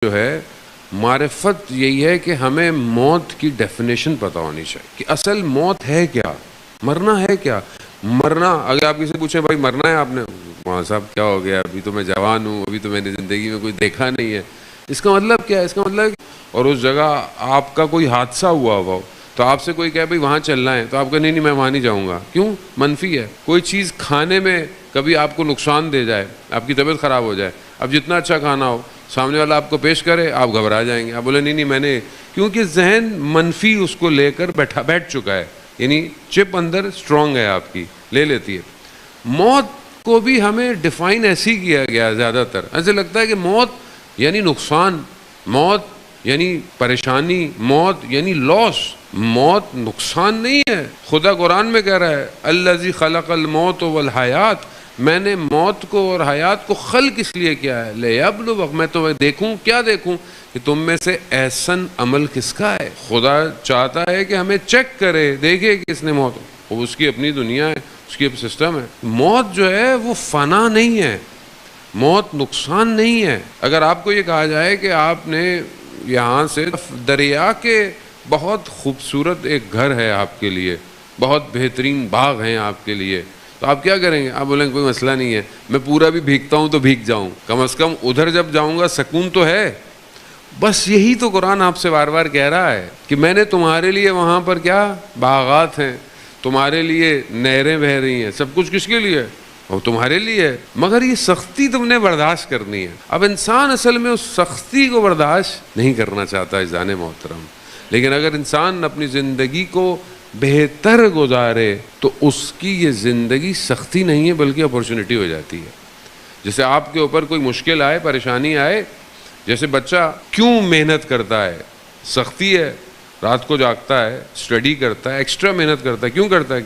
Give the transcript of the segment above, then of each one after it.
جو ہے معرفت یہی ہے کہ ہمیں موت کی ڈیفینیشن پتہ ہونی چاہیے کہ اصل موت ہے کیا، مرنا ہے کیا۔ مرنا، اگر آپ کسی سے پوچھیں بھائی مرنا ہے آپ نے، وہاں صاحب کیا ہو گیا، ابھی تو میں جوان ہوں، ابھی تو میں نے زندگی میں کوئی دیکھا نہیں ہے، اس کا مطلب کیا ہے؟ اس کا مطلب اور اس جگہ آپ کا کوئی حادثہ ہوا ہو تو آپ سے کوئی کہے بھائی وہاں چلنا ہے تو آپ کہیں نہیں میں وہاں نہیں جاؤں گا، کیوں؟ منفی ہے۔ کوئی چیز کھانے میں کبھی آپ کو نقصان دے جائے، آپ کی طبیعت خراب ہو جائے، اب جتنا اچھا کھانا ہو سامنے والا آپ کو پیش کرے آپ گھبرا جائیں گے، آپ بولے نہیں میں نے، کیونکہ ذہن منفی اس کو لے کر بیٹھ چکا ہے، یعنی چپ اندر اسٹرانگ ہے آپ کی، لے لیتی ہے۔ موت کو بھی ہمیں ڈیفائن ایسی کیا گیا، زیادہ تر ایسے لگتا ہے کہ موت یعنی نقصان، موت یعنی پریشانی، موت یعنی لاس۔ موت نقصان نہیں ہے۔ خدا قرآن میں کہہ رہا ہے الذی خلق الموت والحیات، میں نے موت کو اور حیات کو خلق اس لیے کیا ہے لیبلوک، میں تمہیں دیکھوں، کیا دیکھوں؟ کہ تم میں سے احسن عمل کس کا ہے۔ خدا چاہتا ہے کہ ہمیں چیک کرے، دیکھے کہ اس نے موت، وہ اس کی اپنی دنیا ہے، اس کی سسٹم ہے۔ موت جو ہے وہ فنا نہیں ہے، موت نقصان نہیں ہے۔ اگر آپ کو یہ کہا جائے کہ آپ نے یہاں سے دریا کے بہت خوبصورت ایک گھر ہے آپ کے لیے، بہت بہترین باغ ہیں آپ کے لیے، تو آپ کیا کریں گے؟ آپ بولیں گے کوئی مسئلہ نہیں ہے، میں پورا بھی بھیگتا ہوں تو بھیگ جاؤں، کم از کم ادھر جب جاؤں گا سکون تو ہے۔ بس یہی تو قرآن آپ سے بار بار کہہ رہا ہے کہ میں نے تمہارے لیے وہاں پر کیا باغات ہیں، تمہارے لیے نہریں بہہ رہی ہیں، سب کچھ کس کے لیے؟ وہ تمہارے لیے ہے، مگر یہ سختی تم نے برداشت کرنی ہے۔ اب انسان اصل میں اس سختی کو برداشت نہیں کرنا چاہتا عزیزان محترم، لیکن اگر انسان اپنی زندگی کو بہتر گزارے تو اس کی یہ زندگی سختی نہیں ہے بلکہ اپورچونٹی ہو جاتی ہے۔ جیسے آپ کے اوپر کوئی مشکل آئے، پریشانی آئے، جیسے بچہ کیوں محنت کرتا ہے؟ سختی ہے، رات کو جاگتا ہے، اسٹڈی کرتا ہے، ایکسٹرا محنت کرتا ہے، کیوں کرتا ہے؟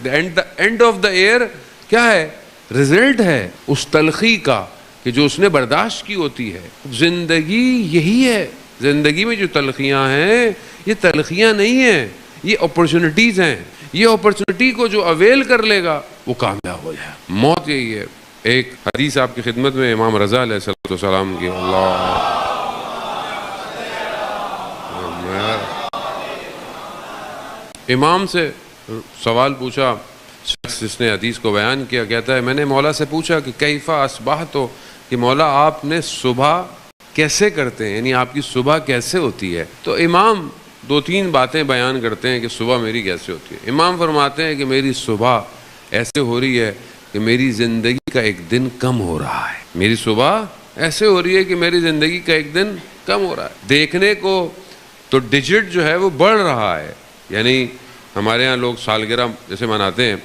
اینڈ آف دا ایئر کیا ہے؟ رزلٹ ہے اس تلخی کا کہ جو اس نے برداشت کی ہوتی ہے۔ زندگی یہی ہے، زندگی میں جو تلخیاں ہیں یہ تلخیاں نہیں ہیں، یہ اپرچونٹیز ہیں۔ یہ اپرچونٹی کو جو اویل کر لے گا وہ کامیاب ہو جائے۔ موت یہی ہے۔ ایک حدیث آپ کی خدمت میں امام رضا علیہ السلام کی، اللہ امام سے سوال پوچھا، شخص جس نے حدیث کو بیان کیا، کہتا ہے میں نے مولا سے پوچھا کہ کیفا اصبحت، کہ مولا آپ نے صبح کیسے کرتے ہیں، یعنی آپ کی صبح کیسے ہوتی ہے؟ تو امام دو تین باتیں بیان کرتے ہیں کہ صبح میری کیسے ہوتی ہے۔ امام فرماتے ہیں کہ میری صبح ایسے ہو رہی ہے کہ میری زندگی کا ایک دن کم ہو رہا ہے۔ میری صبح ایسے ہو رہی ہے کہ میری زندگی کا ایک دن کم ہو رہا ہے۔ دیکھنے کو تو ڈیجٹ جو ہے وہ بڑھ رہا ہے، یعنی ہمارے ہاں لوگ سالگرہ جیسے مناتے ہیں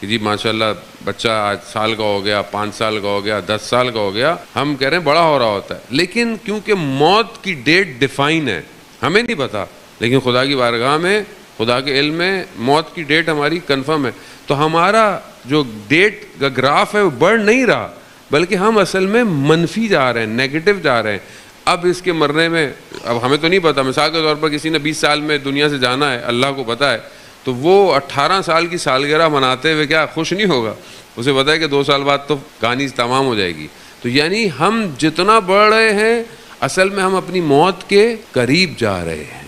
کہ جی ماشاءاللہ بچہ آج سال کا ہو گیا، 5 سال کا ہو گیا، 10 سال کا ہو گیا، ہم کہہ رہے ہیں بڑا ہو رہا ہوتا ہے، لیکن کیونکہ موت کی ڈیٹ ڈیفائن ہے، ہمیں نہیں پتا، لیکن خدا کی بارگاہ میں، خدا کے علم میں موت کی ڈیٹ ہماری کنفرم ہے، تو ہمارا جو ڈیٹ کا گراف ہے وہ بڑھ نہیں رہا، بلکہ ہم اصل میں منفی جا رہے ہیں، نیگیٹو جا رہے ہیں۔ اب اس کے مرنے میں، اب ہمیں تو نہیں پتا، مثال کے طور پر کسی نے 20 سال میں دنیا سے جانا ہے، اللہ کو پتا ہے، تو وہ 18 سال کی سالگرہ مناتے ہوئے کیا خوش نہیں ہوگا؟ اسے پتا ہے کہ 2 سال بعد تو کہانی تمام ہو جائے گی۔ تو یعنی ہم جتنا بڑھ رہے ہیں اصل میں ہم اپنی موت کے قریب جا رہے ہیں،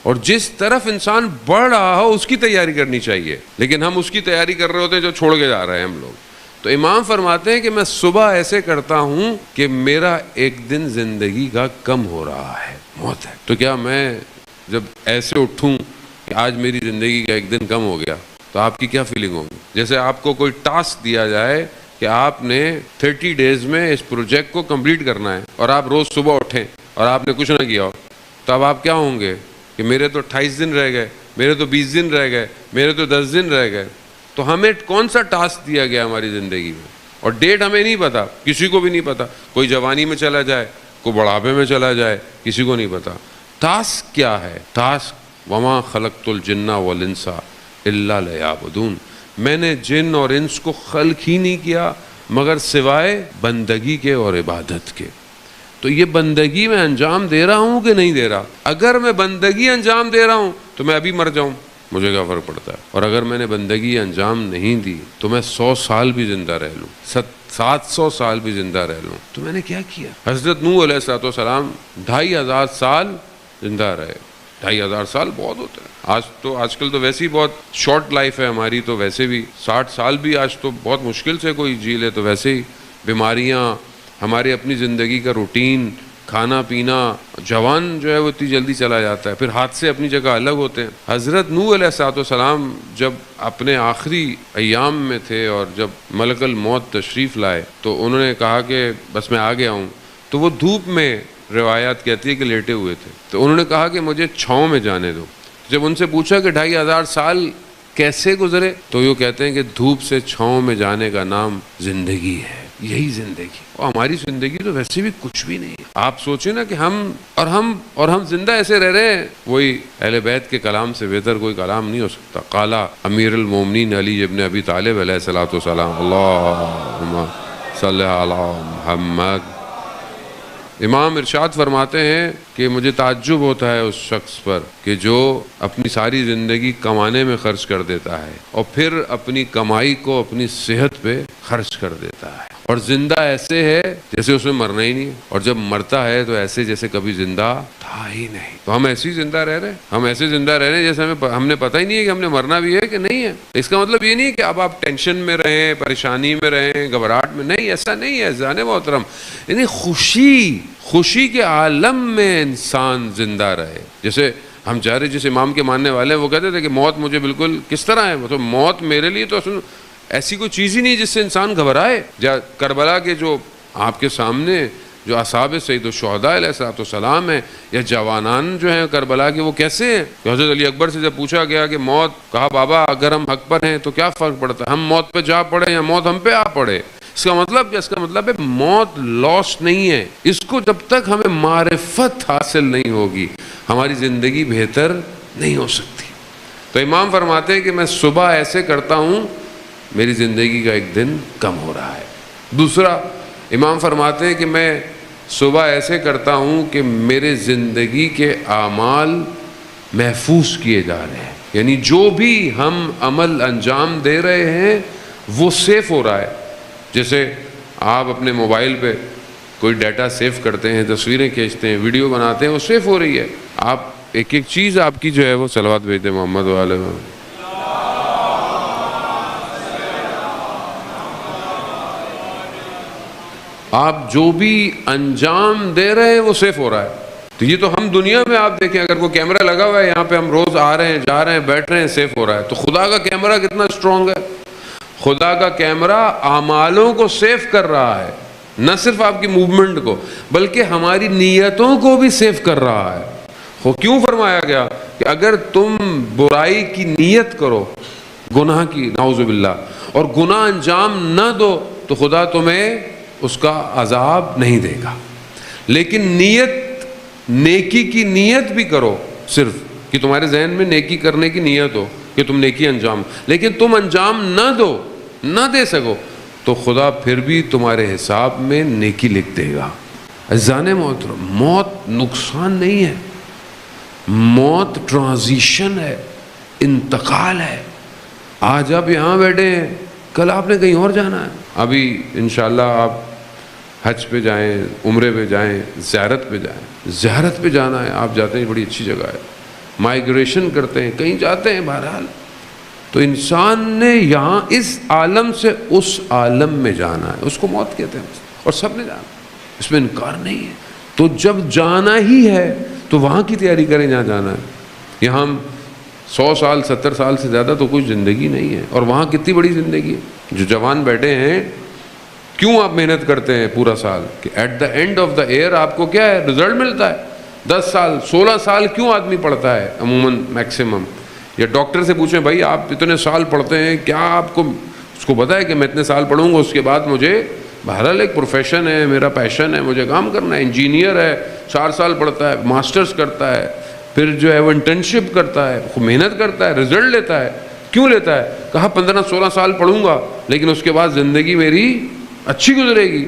اور جس طرف انسان بڑھ رہا ہو اس کی تیاری کرنی چاہیے، لیکن ہم اس کی تیاری کر رہے ہوتے ہیں جو چھوڑ کے جا رہے ہیں ہم لوگ۔ تو امام فرماتے ہیں کہ میں صبح ایسے کرتا ہوں کہ میرا ایک دن زندگی کا کم ہو رہا ہے، موت ہے، تو کیا میں جب ایسے اٹھوں کہ آج میری زندگی کا ایک دن کم ہو گیا تو آپ کی کیا فیلنگ ہوگی؟ جیسے آپ کو کوئی ٹاسک دیا جائے کہ آپ نے 30 ڈیز میں اس پروجیکٹ کو کمپلیٹ کرنا ہے، اور آپ روز صبح اٹھیں اور آپ نے کچھ نہ کیا ہو، تو اب آپ کیا ہوں گے کہ میرے تو 28 دن رہ گئے، میرے تو 20 دن رہ گئے، میرے تو 10 دن رہ گئے۔ تو ہمیں کون سا ٹاسک دیا گیا ہماری زندگی میں؟ اور ڈیٹ ہمیں نہیں پتا، کسی کو بھی نہیں پتا، کوئی جوانی میں چلا جائے، کوئی بڑھاپے میں چلا جائے، کسی کو نہیں پتا۔ ٹاسک کیا ہے؟ ٹاسک وما خلقت الجن والانس الا لیعبدون، میں نے جن اور انس کو خلق ہی نہیں کیا مگر سوائے بندگی کے اور عبادت کے۔ تو یہ بندگی میں انجام دے رہا ہوں کہ نہیں دے رہا؟ اگر میں بندگی انجام دے رہا ہوں تو میں ابھی مر جاؤں، مجھے کیا فرق پڑتا ہے؟ اور اگر میں نے بندگی انجام نہیں دی تو میں 100 سال بھی زندہ رہ لوں، 700 سال بھی زندہ رہ لوں تو میں نے کیا کیا؟ حضرت نوح علیہ السلام 2500 سال زندہ رہے. 2500 سال بہت ہوتا ہے. آج کل تو ویسے ہی بہت شارٹ لائف ہے ہماری, تو ویسے بھی 60 سال بھی آج تو بہت مشکل سے کوئی جی لے. تو ویسے ہی بیماریاں, ہماری اپنی زندگی کا روٹین, کھانا پینا, جوان جو ہے وہ اتنی جلدی چلا جاتا ہے. پھر حادثے اپنی جگہ الگ ہوتے ہیں. حضرت نوح علیہ السلام جب اپنے آخری ایام میں تھے اور جب ملک الموت تشریف لائے تو انہوں نے کہا کہ بس میں آ گیا ہوں. تو وہ دھوپ میں, روایات کہتی ہے کہ لیٹے ہوئے تھے, تو انہوں نے کہا کہ مجھے چھاؤں میں جانے دو. جب ان سے پوچھا کہ 2500 سال کیسے گزرے تو یہ کہتے ہیں کہ دھوپ سے چھاؤں میں جانے کا نام زندگی ہے. یہی زندگی. اور ہماری زندگی تو ویسے بھی کچھ بھی نہیں ہے. آپ سوچیں نا کہ ہم زندہ ایسے رہ رہے ہیں, وہی اہل بیت کے کلام سے بہتر کوئی کلام نہیں ہو سکتا. قالا امیر المومنین علی ابن ابی طالب علیہ الصلوۃ والسلام اللہم صلی علی محمد. امام ارشاد فرماتے ہیں کہ مجھے تعجب ہوتا ہے اس شخص پر کہ جو اپنی ساری زندگی کمانے میں خرچ کر دیتا ہے اور پھر اپنی کمائی کو اپنی صحت پہ خرچ کر دیتا ہے, اور زندہ ایسے ہے جیسے اس میں مرنا ہی نہیں ہے, اور جب مرتا ہے تو ایسے جیسے کبھی زندہ تھا ہی نہیں. تو ہم ایسے ہی زندہ رہ رہے ہیں, ہم ایسے زندہ رہ رہے ہیں جیسے ہم نے پتہ ہی نہیں ہے کہ ہم نے مرنا بھی ہے کہ نہیں ہے. اس کا مطلب یہ نہیں ہے کہ اب آپ ٹینشن میں رہیں, پریشانی میں رہیں, گھبراہٹ میں نہیں. ایسا نہیں ہے جان محترم. یعنی خوشی کے عالم میں انسان زندہ رہے. جیسے ہم چاہ رہے, جس امام کے ماننے والے ہیں وہ کہتے تھے کہ موت مجھے بالکل کس طرح ہے, وہ تو موت میرے لیے تو ایسی کوئی چیز ہی نہیں جس سے انسان گھبرائے. کربلا کے جو آپ کے سامنے جو اصحاب سید الشہداء علیہ السلام ہیں یا جوانان جو ہیں کربلا کے, وہ کیسے ہیں؟ حضرت علی اکبر سے جب پوچھا گیا کہ موت, کہا بابا اگر ہم حق پر ہیں تو کیا فرق پڑتا ہے, ہم موت پہ جا پڑے یا موت ہم پہ آ پڑے. اس کا مطلب کیا؟ اس کا مطلب ہے موت لاس نہیں ہے. اس کو جب تک ہمیں معرفت حاصل نہیں ہوگی ہماری زندگی بہتر نہیں ہو سکتی. تو امام فرماتے ہیں کہ میں صبح ایسے کرتا ہوں میری زندگی کا ایک دن کم ہو رہا ہے. دوسرا امام فرماتے ہیں کہ میں صبح ایسے کرتا ہوں کہ میرے زندگی کے اعمال محفوظ کیے جا رہے ہیں. یعنی جو بھی ہم عمل انجام دے رہے ہیں وہ سیف ہو رہا ہے. جیسے آپ اپنے موبائل پہ کوئی ڈیٹا سیو کرتے ہیں, تصویریں کھینچتے ہیں, ویڈیو بناتے ہیں, وہ سیف ہو رہی ہے. آپ ایک ایک چیز آپ کی جو ہے وہ صلوات بھیجتے ہیں محمد والے میں. آپ جو بھی انجام دے رہے ہیں وہ سیف ہو رہا ہے. تو یہ تو ہم دنیا میں آپ دیکھیں, اگر کوئی کیمرہ لگا ہوا ہے یہاں پہ, ہم روز آ رہے ہیں, جا رہے ہیں, بیٹھ رہے ہیں, سیف ہو رہا ہے. تو خدا کا کیمرہ کتنا اسٹرانگ ہے. خدا کا کیمرہ اعمالوں کو سیف کر رہا ہے, نہ صرف آپ کی موومنٹ کو بلکہ ہماری نیتوں کو بھی سیف کر رہا ہے. کیوں فرمایا گیا کہ اگر تم برائی کی نیت کرو, گناہ کی, نعوذ باللہ, اور گناہ انجام نہ دو تو خدا تمہیں اس کا عذاب نہیں دے گا. لیکن نیکی کی نیت بھی کرو, صرف کہ تمہارے ذہن میں نیکی کرنے کی نیت ہو کہ تم نیکی انجام, لیکن تم انجام نہ دے سکو تو خدا پھر بھی تمہارے حساب میں نیکی لکھ دے گا. عزیزان محترم, موت نقصان نہیں ہے, موت ٹرانزیشن ہے, انتقال ہے. آج آپ یہاں بیٹھے ہیں, کل آپ نے کہیں اور جانا ہے. ابھی انشاءاللہ آپ حج پہ جائیں, عمرے پہ جائیں, زیارت پہ جائیں. زیارت پہ جانا ہے, آپ جاتے ہیں, بڑی اچھی جگہ ہے. مائیگریشن کرتے ہیں, کہیں جاتے ہیں, بہرحال تو انسان نے یہاں اس عالم سے اس عالم میں جانا ہے, اس کو موت کہتے ہیں, اور سب نے جانا, اس میں انکار نہیں ہے. تو جب جانا ہی ہے تو وہاں کی تیاری کریں جہاں جانا ہے. یہاں ہم 100 سال 70 سال سے زیادہ تو کوئی زندگی نہیں ہے, اور وہاں کتنی بڑی زندگی ہے. جو جوان بیٹھے ہیں, کیوں آپ محنت کرتے ہیں پورا سال کہ at the end of the year آپ کو کیا ہے, رزلٹ ملتا ہے. 10 سال 16 سال کیوں آدمی پڑھتا ہے عموماً میکسیمم, یا ڈاکٹر سے پوچھیں بھائی آپ اتنے سال پڑھتے ہیں, کیا آپ کو اس کو پتا ہے کہ میں اتنے سال پڑھوں گا, اس کے بعد مجھے بہرحال ایک پروفیشن ہے, میرا پیشن ہے, مجھے کام کرنا ہے. انجینئر ہے, 4 سال پڑھتا ہے, ماسٹرز کرتا ہے, پھر جو ہے وہ انٹرنشپ کرتا ہے, محنت کرتا ہے, رزلٹ لیتا ہے. کیوں لیتا ہے؟ کہا 15-16 سال پڑھوں گا لیکن اس کے بعد زندگی میری اچھی گزرے گی.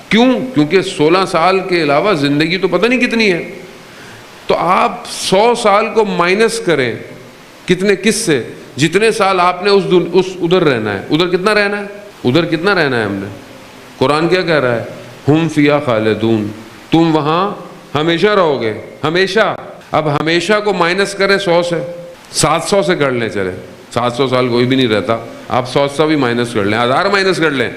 کیوں؟ کیونکہ 16 سال کے علاوہ زندگی تو پتہ نہیں کتنی ہے. تو آپ 100 سال کو مائنس کریں, کس سے, جتنے سال آپ نے ادھر رہنا ہے. ادھر کتنا رہنا ہے ہم نے, قرآن کیا کہہ رہا ہے؟ ہم فیہا خالدون، تم وہاں ہمیشہ رہو گے، ہمیشہ۔ اب ہمیشہ کو مائنس کریں 100 سے، 700 سے کر لیں، چلے 700 سال کوئی بھی نہیں رہتا، آپ 100 بھی مائنس کر لیں، 1000 مائنس کر لیں،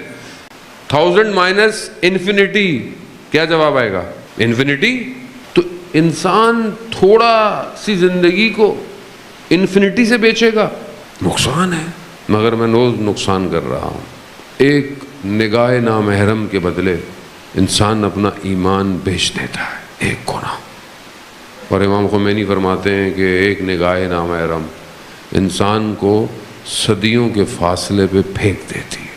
1000 مائنس انفینٹی، کیا جواب آئے گا؟ انفینٹی۔ تو انسان تھوڑا سی زندگی کو انفینٹی سے بیچے گا، نقصان ہے۔ مگر میں روز نقصان کر رہا ہوں۔ ایک نگاہ نامحرم کے بدلے انسان اپنا ایمان بیچ دیتا ہے، ایک گناہ۔ اور امام خمینی فرماتے ہیں کہ ایک نگاہ نامحرم انسان کو صدیوں کے فاصلے پہ پھینک دیتی ہے۔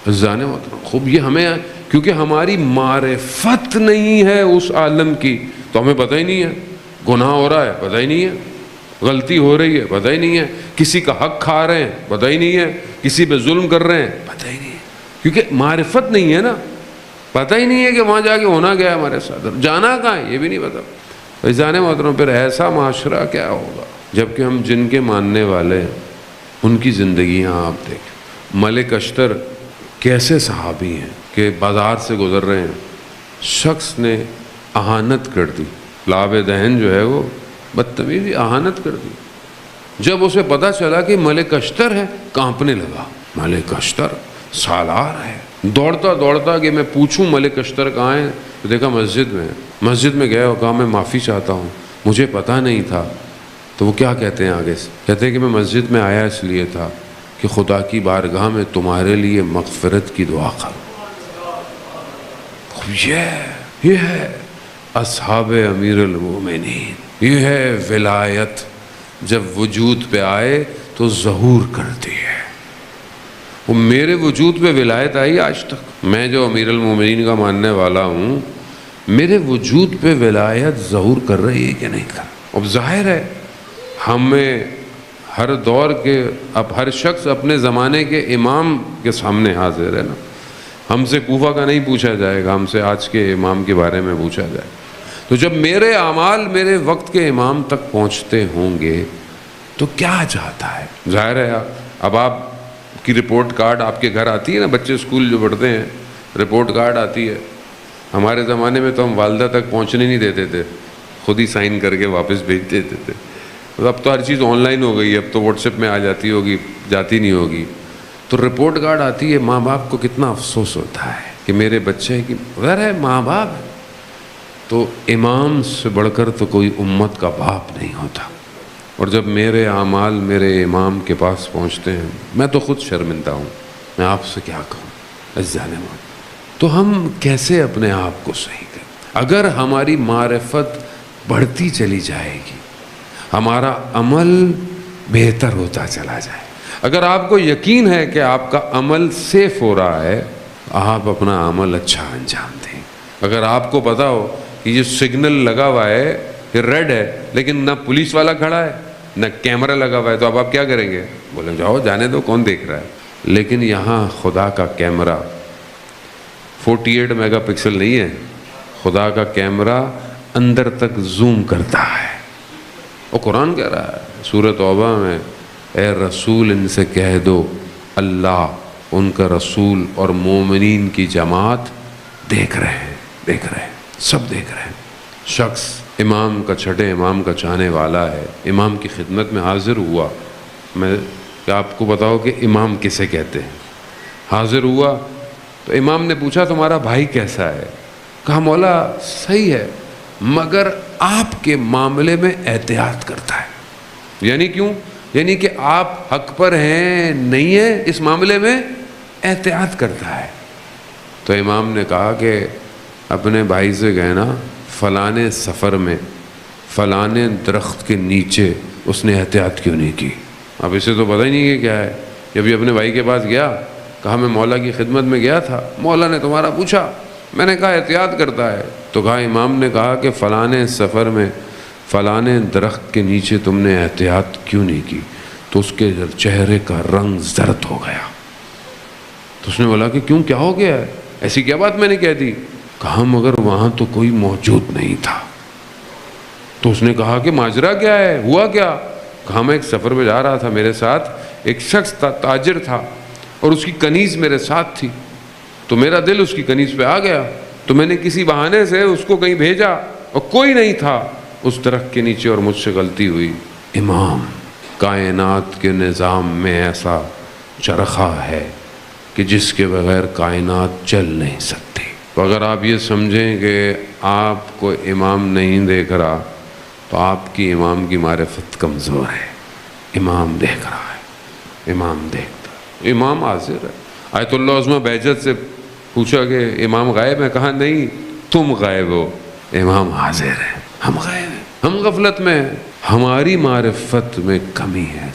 عزیزان محترم، خوب یہ ہمیں، کیونکہ ہماری معرفت نہیں ہے اس عالم کی، تو ہمیں پتہ ہی نہیں ہے گناہ ہو رہا ہے، پتہ ہی نہیں ہے غلطی ہو رہی ہے، پتہ ہی نہیں ہے کسی کا حق کھا رہے ہیں، پتہ ہی نہیں ہے کسی پہ ظلم کر رہے ہیں، پتہ ہی نہیں ہے، کیونکہ معرفت نہیں ہے نا، پتہ ہی نہیں ہے کہ وہاں جا کے ہونا کیا ہے ہمارے ساتھ، جانا کہاں ہے یہ بھی نہیں پتا۔ عزیزان محترم، پھر ایسا معاشرہ کیا ہوگا جبکہ ہم جن کے ماننے والے ہیں ان کی زندگیاں آپ دیکھیں۔ ملک اشتر کیسے صحابی ہیں کہ بازار سے گزر رہے ہیں، شخص نے اہانت کر دی، لعاب دہن جو ہے وہ بدتمیزی اہانت کر دی۔ جب اسے پتہ چلا کہ ملک اشتر ہے، کانپنے لگا، ملک اشتر سالار ہے، دوڑتا دوڑتا کہ میں پوچھوں ملک اشتر کہاں ہے، تو دیکھا مسجد میں ہے۔ مسجد میں گیا اور کہا میں معافی چاہتا ہوں، مجھے پتہ نہیں تھا۔ تو وہ کیا کہتے ہیں آگے سے؟ کہتے ہیں کہ میں مسجد میں آیا اس لیے تھا کہ خدا کی بارگاہ میں تمہارے لیے مغفرت کی دعا کروں۔ یہ ہے اصحاب امیر المومنین، یہ ہے ولایت، جب وجود پہ آئے تو ظہور کرتی ہے۔ وہ میرے وجود پہ ولایت آئی آج تک، میں جو امیر المومنین کا ماننے والا ہوں، میرے وجود پہ ولایت ظہور کر رہی ہے کہ نہیں کر رہی؟ اب ظاہر ہے ہمیں ہر دور کے، اب ہر شخص اپنے زمانے کے امام کے سامنے حاضر ہے نا، ہم سے کوفہ کا نہیں پوچھا جائے گا، ہم سے آج کے امام کے بارے میں پوچھا جائے گا۔ تو جب میرے اعمال میرے وقت کے امام تک پہنچتے ہوں گے تو کیا چاہتا ہے؟ ظاہر ہے اب آپ کی رپورٹ کارڈ آپ کے گھر آتی ہے نا، بچے اسکول جو پڑھتے ہیں رپورٹ کارڈ آتی ہے، ہمارے زمانے میں تو ہم والدہ تک پہنچنے نہیں دیتے تھے، خود ہی سائن کر کے واپس بھیج دیتے تھے۔ اب تو ہر چیز آن لائن ہو گئی ہے، اب تو واٹس ایپ میں آ جاتی ہوگی، جاتی نہیں ہوگی۔ تو رپورٹ کارڈ آتی ہے، ماں باپ کو کتنا افسوس ہوتا ہے کہ میرے بچے کی غیر ہے ماں باپ، تو امام سے بڑھ کر تو کوئی امت کا باپ نہیں ہوتا۔ اور جب میرے اعمال میرے امام کے پاس پہنچتے ہیں، میں تو خود شرمندہ ہوں، میں آپ سے کیا کہوں عزیزان محترم۔ تو ہم کیسے اپنے آپ کو صحیح کریں؟ اگر ہماری معرفت بڑھتی چلی جائے گی، ہمارا عمل بہتر ہوتا چلا جائے۔ اگر آپ کو یقین ہے کہ آپ کا عمل سیف ہو رہا ہے، آپ اپنا عمل اچھا انجام دیں۔ اگر آپ کو پتا ہو کہ یہ سگنل لگا ہوا ہے، یہ ریڈ ہے، لیکن نہ پولیس والا کھڑا ہے نہ کیمرہ لگا ہوا ہے، تو اب آپ کیا کریں گے؟ بولیں جاؤ جانے دو، کون دیکھ رہا ہے؟ لیکن یہاں خدا کا کیمرہ 48 میگا پکسل نہیں ہے، خدا کا کیمرہ اندر تک زوم کرتا ہے۔ اور قرآن کہہ رہا ہے سورۃ توبہ میں، اے رسول ان سے کہہ دو اللہ، ان کا رسول اور مومنین کی جماعت دیکھ رہے ہیں، دیکھ رہے ہیں، سب دیکھ رہے ہیں۔ شخص امام کا، چھٹے امام کا چاہنے والا ہے، امام کی خدمت میں حاضر ہوا، میں آپ کو بتاؤ کہ امام کسے کہتے ہیں؟ حاضر ہوا تو امام نے پوچھا تمہارا بھائی کیسا ہے؟ کہا مولا صحیح ہے، مگر آپ کے معاملے میں احتیاط کرتا ہے۔ یعنی کیوں؟ یعنی کہ آپ حق پر ہیں نہیں ہیں، اس معاملے میں احتیاط کرتا ہے۔ تو امام نے کہا کہ اپنے بھائی سے کہنا فلانے سفر میں فلانے درخت کے نیچے اس نے احتیاط کیوں نہیں کی؟ اب اسے تو پتہ ہی نہیں کہ کیا ہے۔ جب یہ اپنے بھائی کے پاس گیا، کہا میں مولا کی خدمت میں گیا تھا، مولا نے تمہارا پوچھا، میں نے کہا احتیاط کرتا ہے۔ تو کہا امام نے کہا کہ فلانے سفر میں فلانے درخت کے نیچے تم نے احتیاط کیوں نہیں کی؟ تو اس کے چہرے کا رنگ زرد ہو گیا۔ تو اس نے بولا کہ کیوں، کیا ہو گیا ہے؟ ایسی کیا بات میں نے کہہ دی؟ کہا مگر وہاں تو کوئی موجود نہیں تھا۔ تو اس نے کہا کہ ماجرا کیا ہے، ہوا کیا؟ کہا میں ایک سفر پہ جا رہا تھا، میرے ساتھ ایک شخص تھا، تاجر تھا، اور اس کی کنیز میرے ساتھ تھی۔ تو میرا دل اس کی کنیز پہ آ گیا، تو میں نے کسی بہانے سے اس کو کہیں بھیجا اور کوئی نہیں تھا اس درخت کے نیچے اور مجھ سے غلطی ہوئی۔ امام کائنات کے نظام میں ایسا چرخہ ہے کہ جس کے بغیر کائنات چل نہیں سکتی۔ تو اگر آپ یہ سمجھیں کہ آپ کو امام نہیں دیکھ رہا تو آپ کی امام کی معرفت کمزور ہے۔ امام دیکھ رہا ہے، امام دیکھتا ہے، امام حاضر ہے۔ آیت اللہ عظمہ بہجت سے پوچھا کہ امام غائب ہے؟ کہا نہیں، تم غائب ہو، امام حاضر ہے۔ ہم غائب ہیں، ہم غفلت میں ہیں، ہماری معرفت میں کمی ہے۔